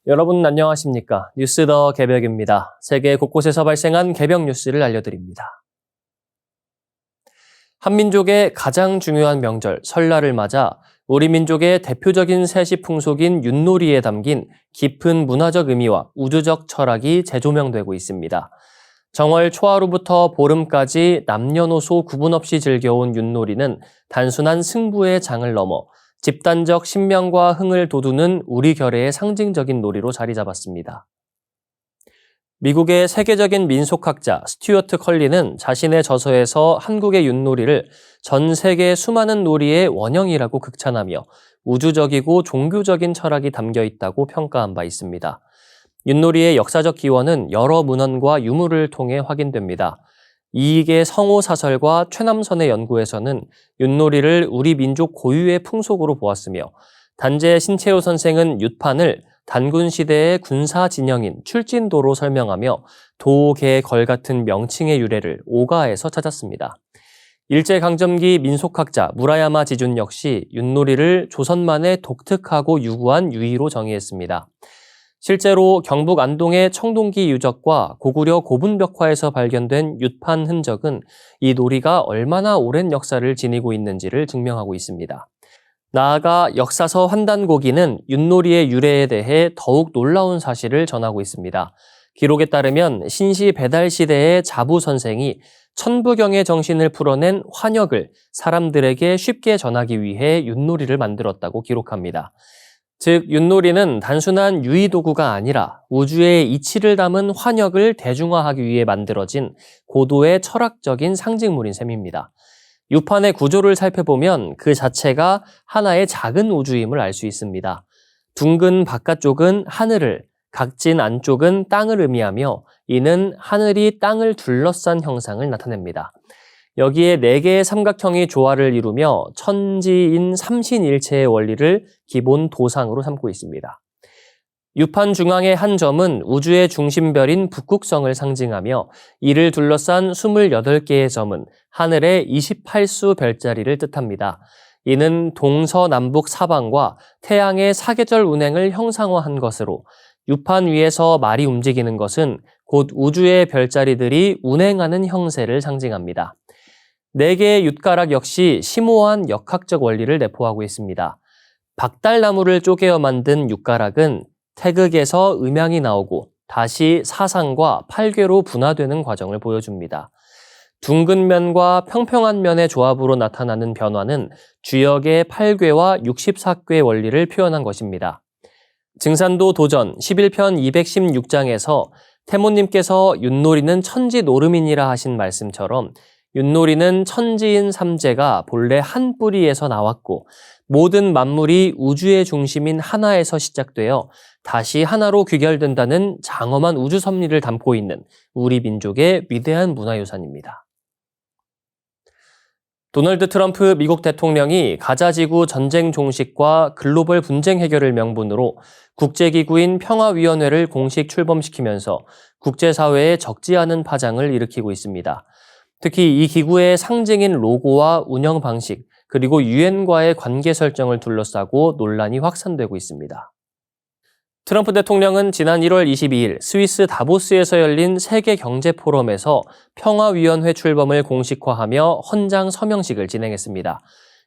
여러분 안녕하십니까? 뉴스 더 개벽입니다. 세계 곳곳에서 발생한 개벽 뉴스를 알려드립니다. 한민족의 가장 중요한 명절 설날을 맞아 우리 민족의 대표적인 세시 풍속인 윷놀이에 담긴 깊은 문화적 의미와 우주적 철학이 재조명되고 있습니다. 정월 초하루부터 보름까지 남녀노소 구분 없이 즐겨온 윷놀이는 단순한 승부의 장을 넘어 집단적 신명과 흥을 돋우는 우리 결의의 상징적인 놀이로 자리 잡았습니다. 미국의 세계적인 민속학자 스튜어트 컬리는 자신의 저서에서 한국의 윷놀이를 전 세계 수많은 놀이의 원형이라고 극찬하며 우주적이고 종교적인 철학이 담겨 있다고 평가한 바 있습니다. 윷놀이의 역사적 기원은 여러 문헌과 유물을 통해 확인됩니다. 이익의 성호사설과 최남선의 연구에서는 윷놀이를 우리 민족 고유의 풍속으로 보았으며 단재 신채호 선생은 윷판을 단군시대의 군사진영인 출진도로 설명하며 도계걸 같은 명칭의 유래를 오가에서 찾았습니다. 일제강점기 민속학자 무라야마 지준 역시 윷놀이를 조선만의 독특하고 유구한 유의로 정의했습니다. 실제로 경북 안동의 청동기 유적과 고구려 고분벽화에서 발견된 윷판 흔적은 이 놀이가 얼마나 오랜 역사를 지니고 있는지를 증명하고 있습니다. 나아가 역사서 환단고기는 윷놀이의 유래에 대해 더욱 놀라운 사실을 전하고 있습니다. 기록에 따르면 신시 배달 시대의 자부 선생이 천부경의 정신을 풀어낸 환역을 사람들에게 쉽게 전하기 위해 윷놀이를 만들었다고 기록합니다. 즉, 윷놀이는 단순한 유의도구가 아니라 우주의 이치를 담은 환역을 대중화하기 위해 만들어진 고도의 철학적인 상징물인 셈입니다. 윷판의 구조를 살펴보면 그 자체가 하나의 작은 우주임을 알 수 있습니다. 둥근 바깥쪽은 하늘을, 각진 안쪽은 땅을 의미하며 이는 하늘이 땅을 둘러싼 형상을 나타냅니다. 여기에 4개의 삼각형이 조화를 이루며 천지인 삼신일체의 원리를 기본 도상으로 삼고 있습니다. 윷판 중앙의 한 점은 우주의 중심별인 북극성을 상징하며 이를 둘러싼 28개의 점은 하늘의 28수 별자리를 뜻합니다. 이는 동서남북 사방과 태양의 사계절 운행을 형상화한 것으로 윷판 위에서 말이 움직이는 것은 곧 우주의 별자리들이 운행하는 형세를 상징합니다. 4개의 윷가락 역시 심오한 역학적 원리를 내포하고 있습니다. 박달나무를 쪼개어 만든 윷가락은 태극에서 음양이 나오고 다시 사상과 팔괘로 분화되는 과정을 보여줍니다. 둥근 면과 평평한 면의 조합으로 나타나는 변화는 주역의 8괘와 64괘 원리를 표현한 것입니다. 증산도 도전 11편 216장에서 태모님께서 윷놀이는 천지 노름이니라 하신 말씀처럼 윷놀이는 천지인 삼재가 본래 한 뿌리에서 나왔고 모든 만물이 우주의 중심인 하나에서 시작되어 다시 하나로 귀결된다는 장엄한 우주 섭리를 담고 있는 우리 민족의 위대한 문화유산입니다. 도널드 트럼프 미국 대통령이 가자지구 전쟁 종식과 글로벌 분쟁 해결을 명분으로 국제기구인 평화위원회를 공식 출범시키면서 국제사회에 적지 않은 파장을 일으키고 있습니다. 특히 이 기구의 상징인 로고와 운영 방식, 그리고 유엔과의 관계 설정을 둘러싸고 논란이 확산되고 있습니다. 트럼프 대통령은 지난 1월 22일 스위스 다보스에서 열린 세계경제포럼에서 평화위원회 출범을 공식화하며 헌장 서명식을 진행했습니다.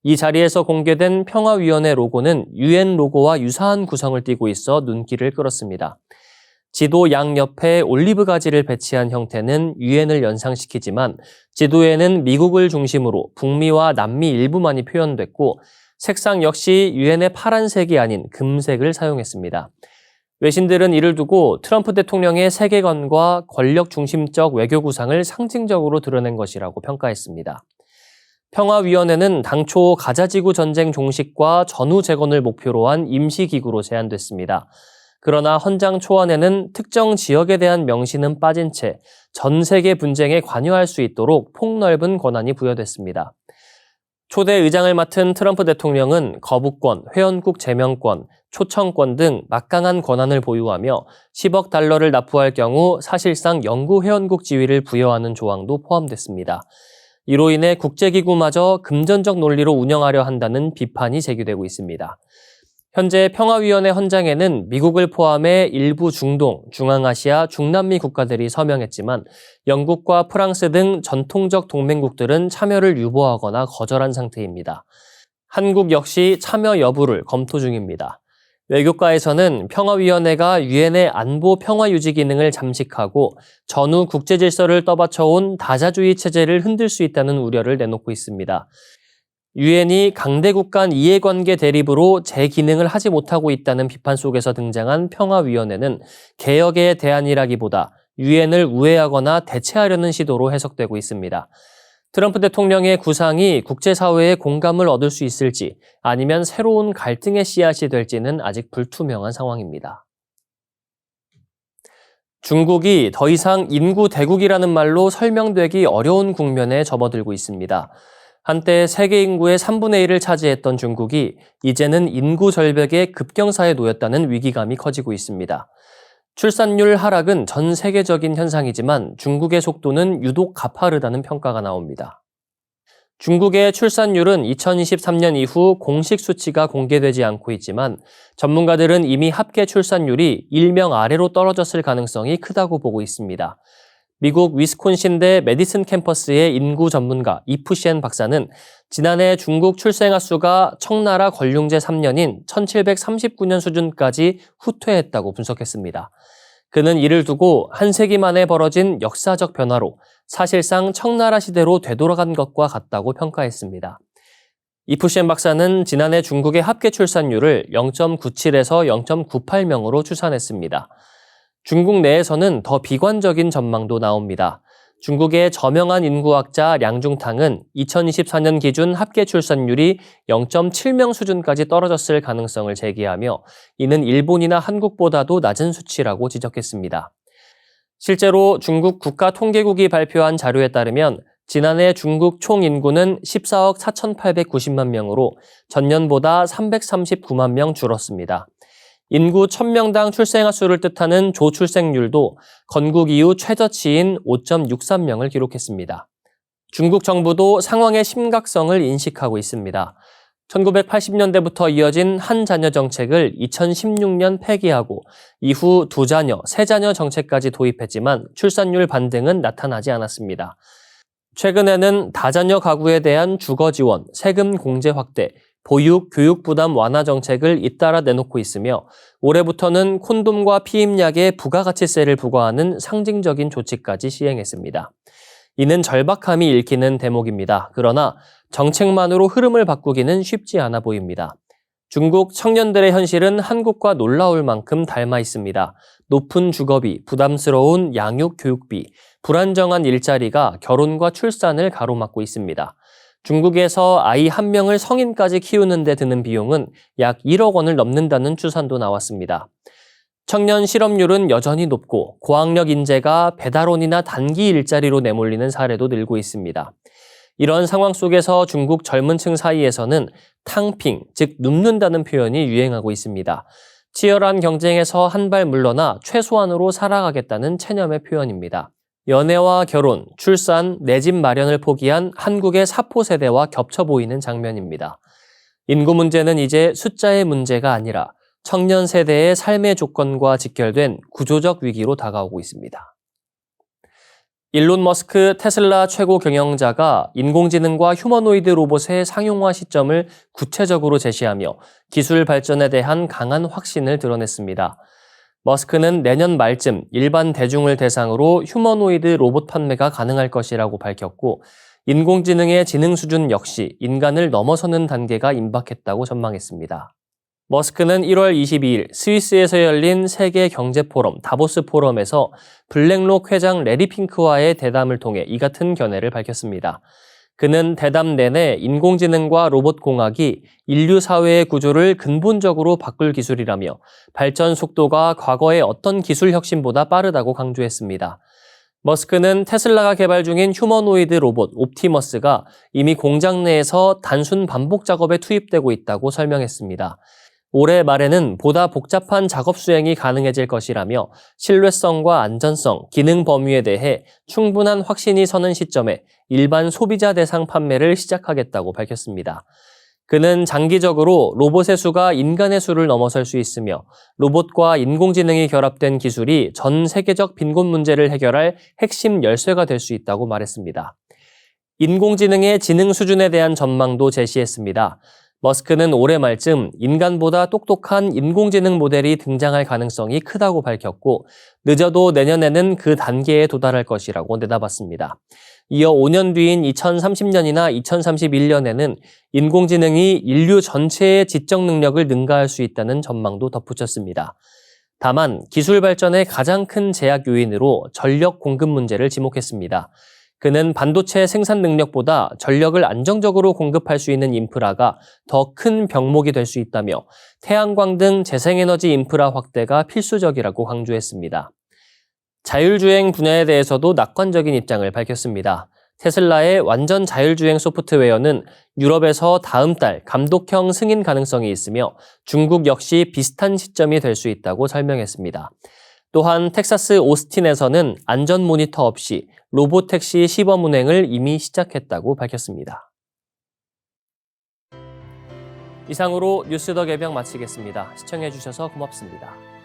이 자리에서 공개된 평화위원회 로고는 유엔 로고와 유사한 구성을 띠고 있어 눈길을 끌었습니다. 지도 양옆에 올리브 가지를 배치한 형태는 유엔을 연상시키지만 지도에는 미국을 중심으로 북미와 남미 일부만이 표현됐고 색상 역시 유엔의 파란색이 아닌 금색을 사용했습니다. 외신들은 이를 두고 트럼프 대통령의 세계관과 권력 중심적 외교 구상을 상징적으로 드러낸 것이라고 평가했습니다. 평화위원회는 당초 가자지구 전쟁 종식과 전후 재건을 목표로 한 임시기구로 제안됐습니다. 그러나 헌장 초안에는 특정 지역에 대한 명시는 빠진 채 전 세계 분쟁에 관여할 수 있도록 폭넓은 권한이 부여됐습니다. 초대 의장을 맡은 트럼프 대통령은 거부권, 회원국 제명권, 초청권 등 막강한 권한을 보유하며 10억 달러를 납부할 경우 사실상 영구 회원국 지위를 부여하는 조항도 포함됐습니다. 이로 인해 국제기구마저 금전적 논리로 운영하려 한다는 비판이 제기되고 있습니다. 현재 평화위원회 헌장에는 미국을 포함해 일부 중동, 중앙아시아, 중남미 국가들이 서명했지만 영국과 프랑스 등 전통적 동맹국들은 참여를 유보하거나 거절한 상태입니다. 한국 역시 참여 여부를 검토 중입니다. 외교과에서는 평화위원회가 유엔의 안보 평화 유지 기능을 잠식하고 전후 국제 질서를 떠받쳐온 다자주의 체제를 흔들 수 있다는 우려를 내놓고 있습니다. 유엔이 강대국 간 이해관계 대립으로 제 기능을 하지 못하고 있다는 비판 속에서 등장한 평화위원회는 개혁의 대안이라기보다 유엔을 우회하거나 대체하려는 시도로 해석되고 있습니다. 트럼프 대통령의 구상이 국제사회의 공감을 얻을 수 있을지 아니면 새로운 갈등의 씨앗이 될지는 아직 불투명한 상황입니다. 중국이 더 이상 인구 대국이라는 말로 설명되기 어려운 국면에 접어들고 있습니다. 한때 세계 인구의 3분의 1을 차지했던 중국이 이제는 인구 절벽의 급경사에 놓였다는 위기감이 커지고 있습니다. 출산율 하락은 전 세계적인 현상이지만 중국의 속도는 유독 가파르다는 평가가 나옵니다. 중국의 출산율은 2023년 이후 공식 수치가 공개되지 않고 있지만 전문가들은 이미 합계 출산율이 1명 아래로 떨어졌을 가능성이 크다고 보고 있습니다. 미국 위스콘신대 메디슨 캠퍼스의 인구 전문가 이프셴 박사는 지난해 중국 출생아 수가 청나라 건륭제 3년인 1739년 수준까지 후퇴했다고 분석했습니다. 그는 이를 두고 한 세기 만에 벌어진 역사적 변화로 사실상 청나라 시대로 되돌아간 것과 같다고 평가했습니다. 이프셴 박사는 지난해 중국의 합계 출산율을 0.97에서 0.98명으로 추산했습니다. 중국 내에서는 더 비관적인 전망도 나옵니다. 중국의 저명한 인구학자 량중탕은 2024년 기준 합계 출산율이 0.7명 수준까지 떨어졌을 가능성을 제기하며 이는 일본이나 한국보다도 낮은 수치라고 지적했습니다. 실제로 중국 국가통계국이 발표한 자료에 따르면 지난해 중국 총 인구는 14억 4,890만 명으로 전년보다 339만 명 줄었습니다. 인구 1000명당 출생아 수를 뜻하는 조출생률도 건국 이후 최저치인 5.63명을 기록했습니다. 중국 정부도 상황의 심각성을 인식하고 있습니다. 1980년대부터 이어진 한 자녀 정책을 2016년 폐기하고 이후 두 자녀, 세 자녀 정책까지 도입했지만 출산율 반등은 나타나지 않았습니다. 최근에는 다자녀 가구에 대한 주거 지원, 세금 공제 확대, 보육, 교육 부담 완화 정책을 잇따라 내놓고 있으며 올해부터는 콘돔과 피임약에 부가가치세를 부과하는 상징적인 조치까지 시행했습니다. 이는 절박함이 읽히는 대목입니다. 그러나 정책만으로 흐름을 바꾸기는 쉽지 않아 보입니다. 중국 청년들의 현실은 한국과 놀라울 만큼 닮아 있습니다. 높은 주거비, 부담스러운 양육 교육비, 불안정한 일자리가 결혼과 출산을 가로막고 있습니다. 중국에서 아이 한 명을 성인까지 키우는 데 드는 비용은 약 1억 원을 넘는다는 추산도 나왔습니다. 청년 실업률은 여전히 높고 고학력 인재가 배달원이나 단기 일자리로 내몰리는 사례도 늘고 있습니다. 이런 상황 속에서 중국 젊은 층 사이에서는 탕핑, 즉 눕는다는 표현이 유행하고 있습니다. 치열한 경쟁에서 한 발 물러나 최소한으로 살아가겠다는 체념의 표현입니다. 연애와 결혼, 출산, 내 집 마련을 포기한 한국의 사포 세대와 겹쳐 보이는 장면입니다. 인구 문제는 이제 숫자의 문제가 아니라 청년 세대의 삶의 조건과 직결된 구조적 위기로 다가오고 있습니다. 일론 머스크 테슬라 최고 경영자가 인공지능과 휴머노이드 로봇의 상용화 시점을 구체적으로 제시하며 기술 발전에 대한 강한 확신을 드러냈습니다. 머스크는 내년 말쯤 일반 대중을 대상으로 휴머노이드 로봇 판매가 가능할 것이라고 밝혔고 인공지능의 지능 수준 역시 인간을 넘어서는 단계가 임박했다고 전망했습니다. 머스크는 1월 22일 스위스에서 열린 세계 경제 포럼 다보스 포럼에서 블랙록 회장 레리 핑크와의 대담을 통해 이 같은 견해를 밝혔습니다. 그는 대담 내내 인공지능과 로봇공학이 인류 사회의 구조를 근본적으로 바꿀 기술이라며 발전 속도가 과거의 어떤 기술 혁신보다 빠르다고 강조했습니다. 머스크는 테슬라가 개발 중인 휴머노이드 로봇 옵티머스가 이미 공장 내에서 단순 반복 작업에 투입되고 있다고 설명했습니다. 올해 말에는 보다 복잡한 작업 수행이 가능해질 것이라며 신뢰성과 안전성, 기능 범위에 대해 충분한 확신이 서는 시점에 일반 소비자 대상 판매를 시작하겠다고 밝혔습니다. 그는 장기적으로 로봇의 수가 인간의 수를 넘어설 수 있으며 로봇과 인공지능이 결합된 기술이 전 세계적 빈곤 문제를 해결할 핵심 열쇠가 될 수 있다고 말했습니다. 인공지능의 지능 수준에 대한 전망도 제시했습니다. 머스크는 올해 말쯤 인간보다 똑똑한 인공지능 모델이 등장할 가능성이 크다고 밝혔고 늦어도 내년에는 그 단계에 도달할 것이라고 내다봤습니다. 이어 5년 뒤인 2030년이나 2031년에는 인공지능이 인류 전체의 지적 능력을 능가할 수 있다는 전망도 덧붙였습니다. 다만 기술 발전의 가장 큰 제약 요인으로 전력 공급 문제를 지목했습니다. 그는 반도체 생산 능력보다 전력을 안정적으로 공급할 수 있는 인프라가 더 큰 병목이 될 수 있다며 태양광 등 재생에너지 인프라 확대가 필수적이라고 강조했습니다. 자율주행 분야에 대해서도 낙관적인 입장을 밝혔습니다. 테슬라의 완전 자율주행 소프트웨어는 유럽에서 다음 달 감독형 승인 가능성이 있으며 중국 역시 비슷한 시점이 될 수 있다고 설명했습니다. 또한 텍사스 오스틴에서는 안전 모니터 없이 로봇택시 시범 운행을 이미 시작했다고 밝혔습니다. 이상으로 뉴스 더 개병 마치겠습니다. 시청해주셔서 고맙습니다.